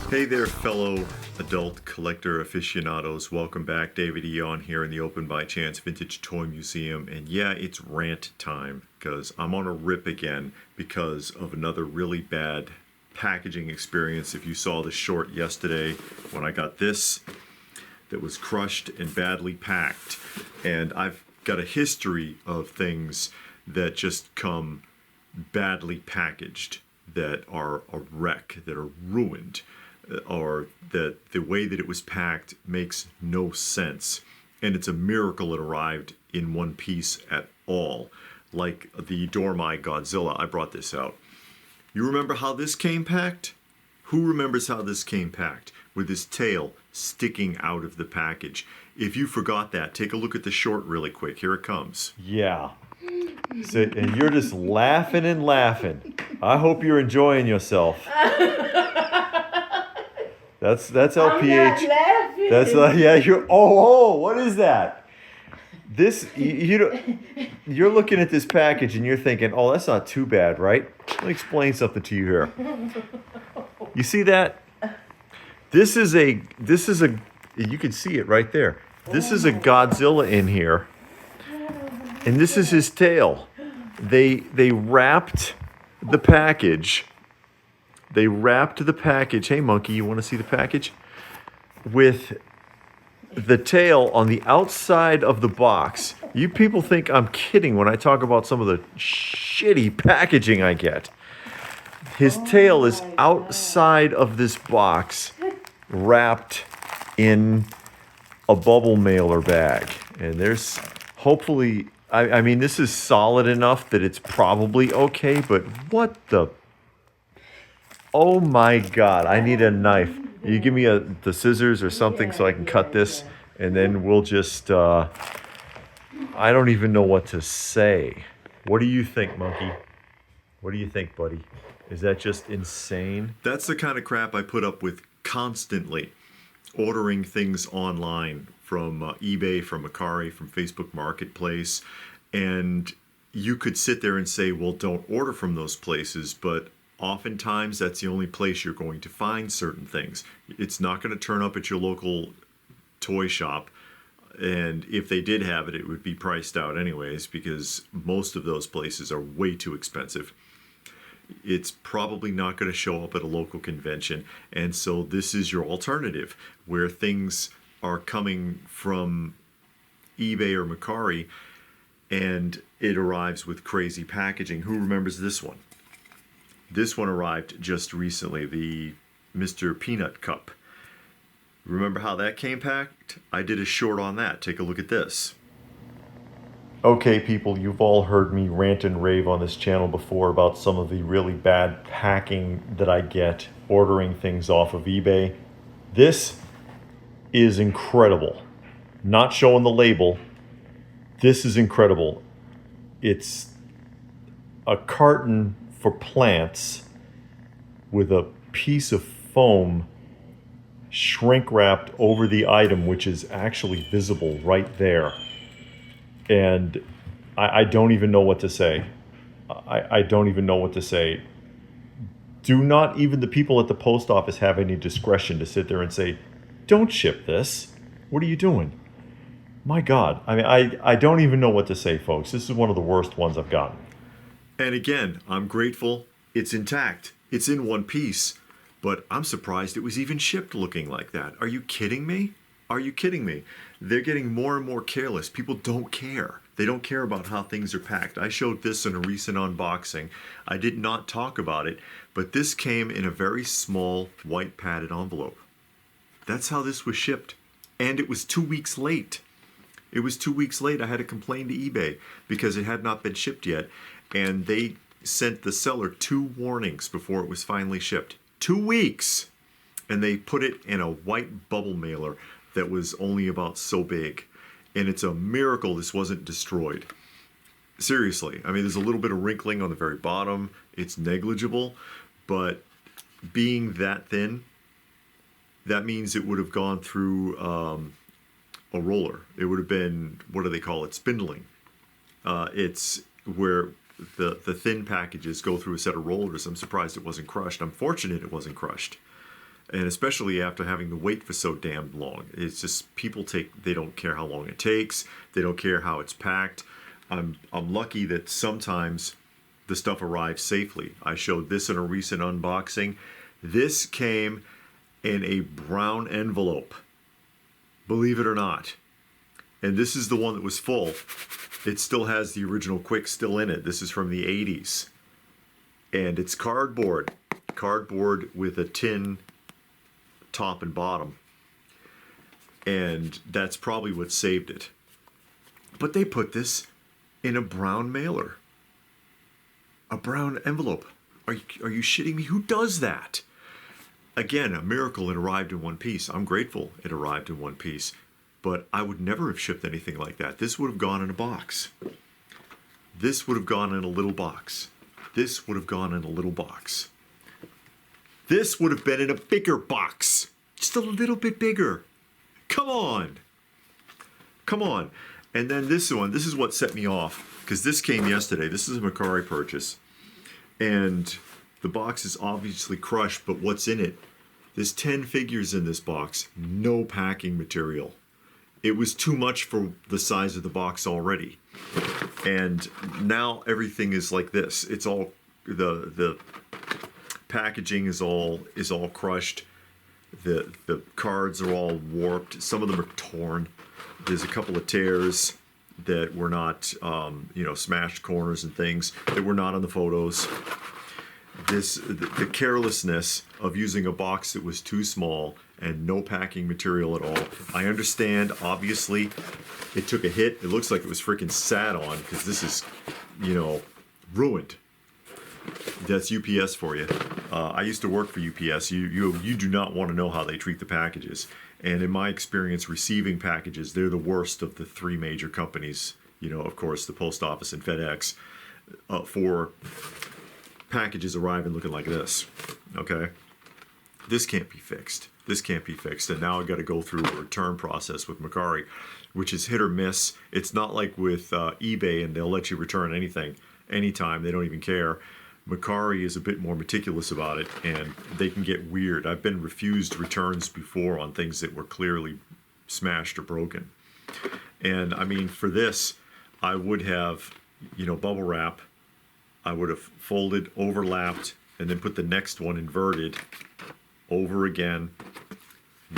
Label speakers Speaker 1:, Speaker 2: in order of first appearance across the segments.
Speaker 1: Hey there, fellow adult collector aficionados. Welcome back. David Eon here in the Open by Chance Vintage Toy Museum. And yeah, it's rant time because I'm on a rip again because of another really bad packaging experience. If you saw the short yesterday when I got this that was crushed and badly packed. And I've got a history of things that just come badly packaged, that are a wreck, that are ruined, or that the way that it was packed makes no sense. And it's a miracle it arrived in one piece at all. Like the Dormai Godzilla, I brought this out. You remember how this came packed? Who remembers how this came packed? With his tail sticking out of the package. If you forgot that, take a look at the short really quick. Here it comes.
Speaker 2: Yeah. So, and you're just laughing and laughing. I hope you're enjoying yourself. That's LPH.
Speaker 3: I'm not laughing.
Speaker 2: That's yeah. You're what is that? This you're looking at this package and you're thinking, oh, that's not too bad, right? Let me explain something to you here. You see that? This is a you can see it right there. This is a Godzilla in here, and this is his tail. They wrapped the package. They wrapped the package. Hey, monkey, you want to see the package? With the tail on the outside of the box. You people think I'm kidding when I talk about some of the shitty packaging I get. His tail is outside of this box, wrapped in a bubble mailer bag. And there's hopefully, I mean, this is solid enough that it's probably okay, but what the... Oh my God, I need a knife. You give me the scissors or something so I can cut this, and then we'll just, I don't even know what to say. What do you think, monkey? What do you think, buddy? Is that just insane?
Speaker 1: That's the kind of crap I put up with constantly. Ordering things online from eBay, from Mercari, from Facebook Marketplace. And you could sit there and say, well, don't order from those places, but oftentimes that's the only place you're going to find certain things. It's not going to turn up at your local toy shop. And if they did have it, it would be priced out anyways, because most of those places are way too expensive. It's probably not going to show up at a local convention. And so this is your alternative, where things are coming from eBay or Mercari and it arrives with crazy packaging. Who remembers this one? This one arrived just recently, the Mr. Peanut Cup. Remember how that came packed? I did a short on that. Take a look at this.
Speaker 2: Okay, people, you've all heard me rant and rave on this channel before about some of the really bad packing that I get ordering things off of eBay. This is incredible. Not showing the label. This is incredible. It's a carton for plants with a piece of foam shrink wrapped over the item, which is actually visible right there. And I don't even know what to say. I don't even know what to say. Do not even the people at the post office have any discretion to sit there and say, don't ship this. What are you doing? My God. I mean, I don't even know what to say, folks. This is one of the worst ones I've gotten.
Speaker 1: And again, I'm grateful it's intact. It's in one piece. But I'm surprised it was even shipped looking like that. Are you kidding me? Are you kidding me? They're getting more and more careless. People don't care. They don't care about how things are packed. I showed this in a recent unboxing. I did not talk about it, but this came in a very small white padded envelope. That's how this was shipped. And it was 2 weeks late. It was 2 weeks late. I had to complain to eBay because it had not been shipped yet. And they sent the seller 2 warnings before it was finally shipped. 2 weeks! And they put it in a white bubble mailer that was only about so big. And it's a miracle this wasn't destroyed. Seriously. I mean, there's a little bit of wrinkling on the very bottom. It's negligible. But being that thin, that means it would have gone through a roller. It would have been, what do they call it, spindling. It's where the thin packages go through a set of rollers. I'm surprised it wasn't crushed. I'm fortunate it wasn't crushed. And especially after having to wait for so damn long. It's just they don't care how long it takes. They don't care how it's packed. I'm lucky that sometimes the stuff arrives safely. I showed this in a recent unboxing. This came in a brown envelope, believe it or not. And this is the one that was full. It still has the original Quick still in it. This is from the 80s. And it's cardboard with a tin top and bottom, and that's probably what saved it. But they put this in a brown mailer, a brown envelope. Are you shitting me? Who does that? Again, a miracle it arrived in one piece. I'm grateful it arrived in one piece, but I would never have shipped anything like that. This would have gone in a box. This would have gone in a little box. This would have gone in a little box. This would have been in a bigger box. Just a little bit bigger. Come on. Come on. And then this one, this is what set me off, because this came yesterday. This is a Macari purchase. And the box is obviously crushed, but what's in it? There's 10 figures in this box. No packing material. It was too much for the size of the box already. And now everything is like this. It's all, the packaging is all crushed. The cards are all warped. Some of them are torn. There's a couple of tears that were not, smashed corners and things that were not on the photos. The carelessness of using a box that was too small and no packing material at all. I understand, obviously, it took a hit. It looks like it was freaking sat on, because this is, ruined. That's UPS for you. I used to work for UPS. You do not want to know how they treat the packages. And in my experience receiving packages, they're the worst of the three major companies. Of course, the Post Office and FedEx, for packages arriving looking like this. Okay? This can't be fixed. This can't be fixed. And now I've got to go through a return process with Macari, which is hit or miss. It's not like with eBay, and they'll let you return anything, anytime. They don't even care. Macari is a bit more meticulous about it, and they can get weird. I've been refused returns before on things that were clearly smashed or broken. And I mean, for this, I would have, bubble wrap. I would have folded, overlapped, and then put the next one inverted over again,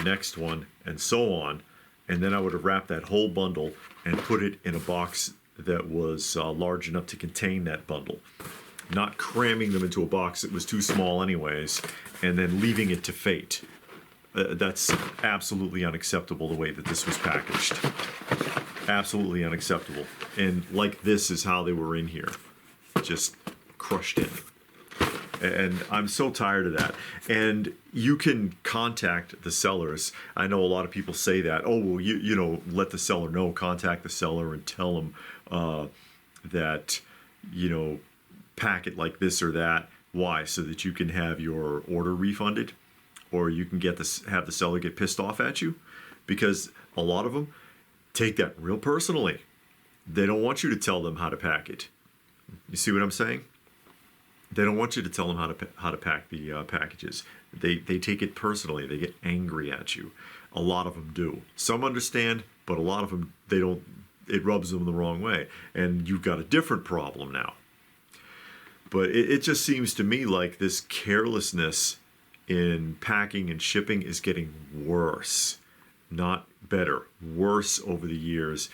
Speaker 1: next one, and so on. And then I would have wrapped that whole bundle and put it in a box that was large enough to contain that bundle. Not cramming them into a box that was too small anyways, and then leaving it to fate. That's absolutely unacceptable, the way that this was packaged. Absolutely unacceptable. And like this is how they were in here. Just crushed in. And I'm so tired of that. And you can contact the sellers. I know a lot of people say that. Oh, well, let the seller know. Contact the seller and tell them that, pack it like this or that. Why? So that you can have your order refunded, or you can have the seller get pissed off at you, because a lot of them take that real personally. They don't want you to tell them how to pack it. You see what I'm saying? They don't want you to tell them how to pack the packages. They take it personally. They get angry at you. A lot of them do. Some understand, but a lot of them, they don't. It rubs them the wrong way, and you've got a different problem now. But it just seems to me like this carelessness in packing and shipping is getting worse, not better. Worse over the years.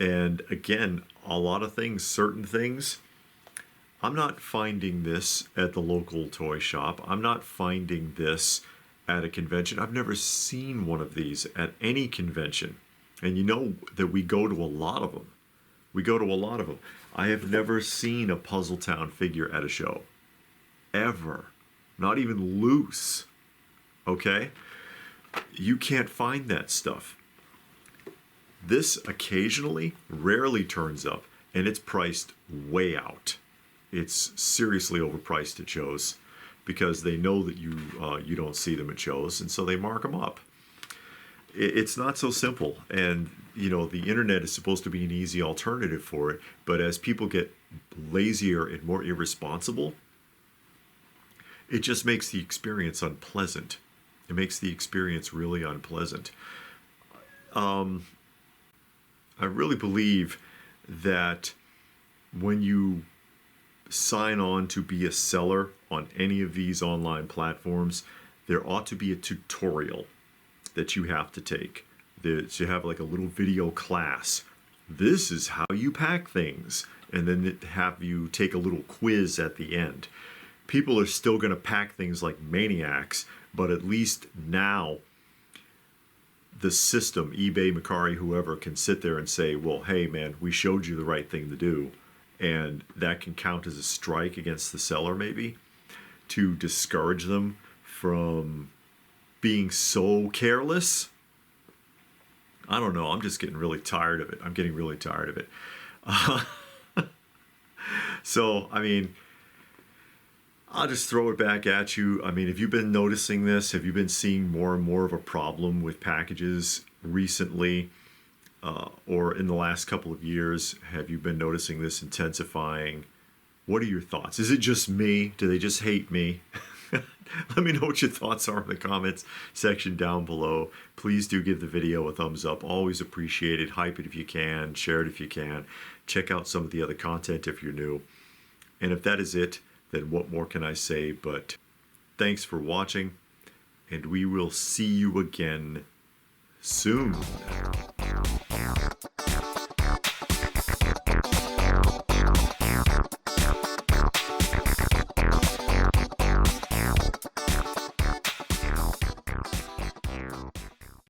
Speaker 1: And again, a lot of things, certain things, I'm not finding this at the local toy shop. I'm not finding this at a convention. I've never seen one of these at any convention. And you know that we go to a lot of them. We go to a lot of them. I have never seen a Puzzletown figure at a show. Ever. Not even loose. Okay? You can't find that stuff. This occasionally, rarely turns up, and it's priced way out. It's seriously overpriced at shows, because they know that you don't see them at shows, and so they mark them up. It's not so simple, and the internet is supposed to be an easy alternative for it, but as people get lazier and more irresponsible, it just makes the experience unpleasant. It makes the experience really unpleasant. I really believe that when you sign on to be a seller on any of these online platforms, there ought to be a tutorial that you have to take. That you have like a little video class. This is how you pack things. And then have you take a little quiz at the end. People are still going to pack things like maniacs, but at least now the system, eBay, Mercari, whoever, can sit there and say, well, hey, man, we showed you the right thing to do. And that can count as a strike against the seller, maybe, to discourage them from being so careless. I don't know. I'm just getting really tired of it. I'm getting really tired of it. So, I mean, I'll just throw it back at you. I mean, have you been noticing this? Have you been seeing more and more of a problem with packages recently, or in the last couple of years? Have you been noticing this intensifying? What are your thoughts? Is it just me? Do they just hate me? Let me know what your thoughts are in the comments section down below. Please do give the video a thumbs up. Always appreciate it. Hype it if you can. Share it if you can. Check out some of the other content if you're new. And if that is it, then what more can I say? But thanks for watching, and we will see you again soon.